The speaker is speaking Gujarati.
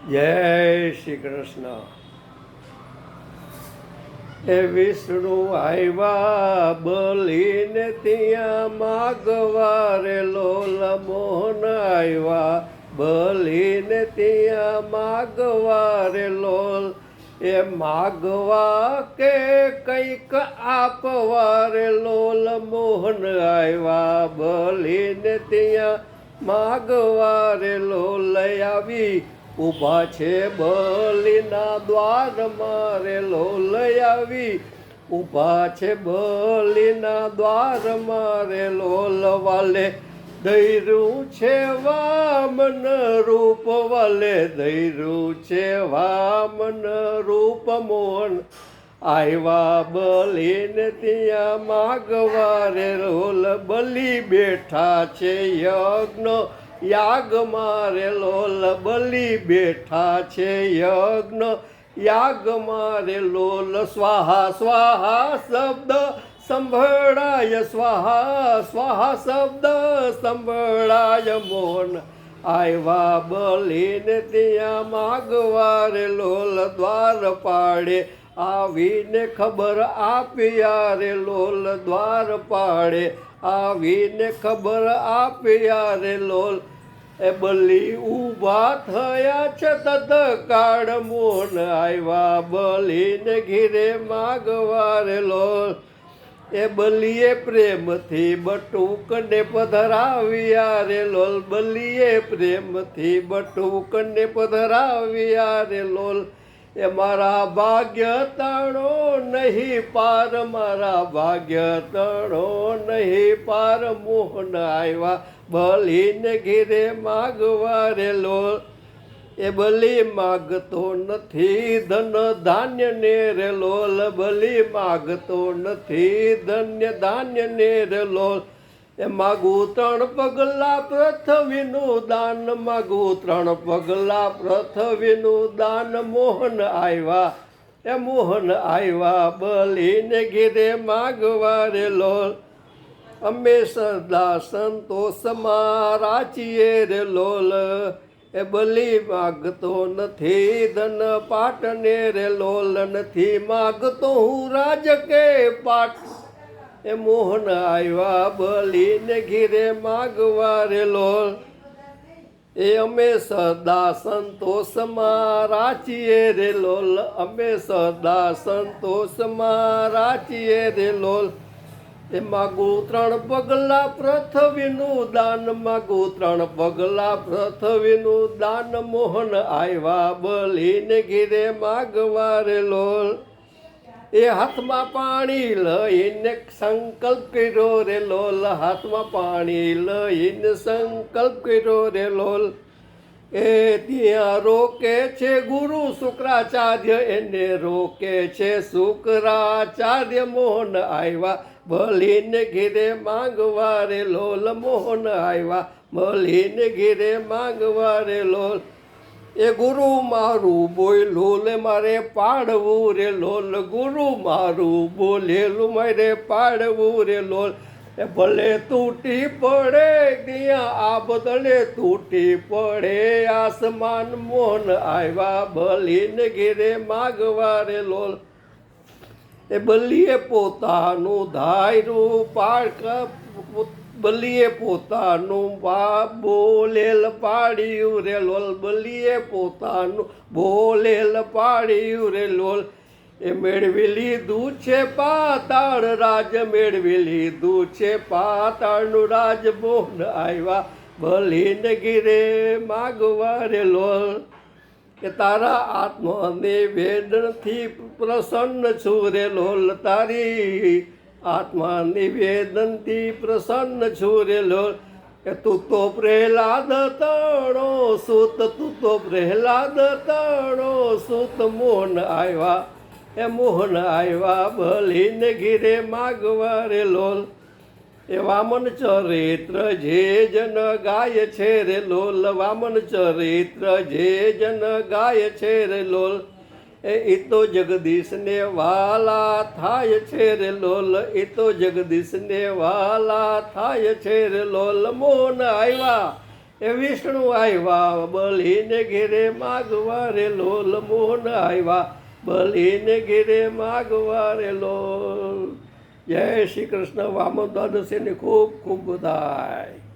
જય શ્રી કૃષ્ણ. એ વિષ્ણુ આવ્યા બલીને ત્યાં માગવારે લોલ મોહન આવ્યા બલીને ત્યાં માગવારે લોલ એ માગવા કે કંઈક આપવારે લોલ મોહન આવ્યા બલીને ત્યાં માગવારે લોલ આવી ઊભા છે બલીના દ્વાર મારે લોલ આવી ઊભા છે બલીના દ્વાર મારે લોલ વાલે દૈરું છે વામન રૂપ વાલે દૈરું છે વામન રૂપ મોહન આવ્યા બલીને ત્યાં માગવારે લોલ બલી બેઠા છે યજ્ઞ યાગ મારે લોલ બલી બેઠા છે યજ્ઞ યાગ મારે લોલ સ્વાહા સ્વાહા શબ્દ સંભળાય સ્વાહા સ્વાહા શબ્દ સંભળાય મોહન આવ્યા બલીને ત્યાં માગવારે લોલ દ્વાર પાડે આવીને ખબર આપ્યા રે લોલ દ્વાર પાડે આવીને ખબર આપ્યા રે લોલ એ બલી ઊભા થયા છે તત્કાળ મોહન આવ્યા બલીને ઘીરે માગવારે લોલ એ બલીએ પ્રેમથી બટુકને પધરાવ્યા રે લોલ બલીએ પ્રેમથી બટુકને પધરાવ્યા રે લોલ એ મારા ભાગ્ય તણો નહીં પાર મારા ભાગ્ય તણો નહીં પાર મોહન આવ્યા બલીને ઘીરે માગવારે લોલ એ બલી માગતો નથી ધન ધાન્ય ને રે લોલ બલી માગતો નથી ધન્ય ધાન્ય ને રે લોલ એ માગું 3 પગલા પૃથ્વીનું દાન માગું 3 પગલા પૃથ્વીનું દાન મોહન આવ્યા એ મોહન આવ્યા બલીને ઘેરે માગવારે લોલ અમે સદા સંતોષમાં રાચીએ રે લોલ એ બલી માગતો નથી ધન પાટને રે લોલ નથી માગતો હું રાજ કે પાટ એ મોહન આવ્યા બલીને ઘીરે માગવારે લોલ એ અમે સદા સંતોષમાં રાચીએ રે લોલ અમે સદા સંતોષમાં રાચીએ રે લોલ એ માગું 3 પગલા પૃથ્વીનું દાન માગું 3 પગલા પૃથ્વીનું દાન મોહન આવ્યા બલીને ઘીરે માગવારે લોલ એ હાથમાં પાણી લઈને સંકલ્પ કર્યો રે લોલ હાથમાં પાણી લઈને સંકલ્પ કર્યો રે લોલ એ ત્યાં રોકે છે ગુરુ શુક્રાચાર્ય એને રોકે છે શુક્રાચાર્ય મોહન આવ્યા બલીને ઘીરે માંગવારે લોલ મોહન આવ્યા બલીને ઘીરે માંગવારે લોલ એ ગુરુ મારું બોલ્યું લે મારે પાડવું રે લોલ ગુરુ મારું બોલેલું મારે પાડવું રે લોલ એ ભલે તૂટી પડે ત્યાં આ બદલે તૂટી પડે આસમાન મોહન આવ્યા બલીને ઘેરે માગવારે લોલ એ બલીએ પોતાનું ધાર્યું પાડક બલીએ પોતાનું બોલેલ પાડ્યું રે લોલ બલીએ પોતાનું બોલેલ પાડ્યું રે લોલ એ મેળવી લીધું છે પાતાળ રાજ મેળવી લીધું છે પાતાળનું રાજ મોહન આવ્યા બલીને ઘીરે માગવારે લોલ કે તારા આત્મનિવેદનથી પ્રસન્ન છું રે લોલ તારી આત્મનિવેદનથી પ્રસન્ન છું રે લોલ કે તું તો પ્રહલાદ તણો સૂત તું તો પ્રહલાદ તણો સૂત મોહન આવ્યા એ મોહન આવ્યા બલીને ઘીરે માગવારે લોલ એ વામન ચરિત્ર જે જન ગાય છે રે લોલ વામન ચરિત્ર જે જન ગાય છે રે લોલ એ તો જગદીશને વાલા થાય છે રે લોલ એ તો જગદીશને વાલા થાય છે રે લોલ મોહન આવ્યા એ વિષ્ણુ આવ્યા બલીને ઘેરે માગવા રે લોલ, મોહન આવ્યા બલીને ઘેરે માગવા રે લોલ. જય શ્રી કૃષ્ણ. વામન દ્વાદશીની ખૂબ ખૂબ બધાય.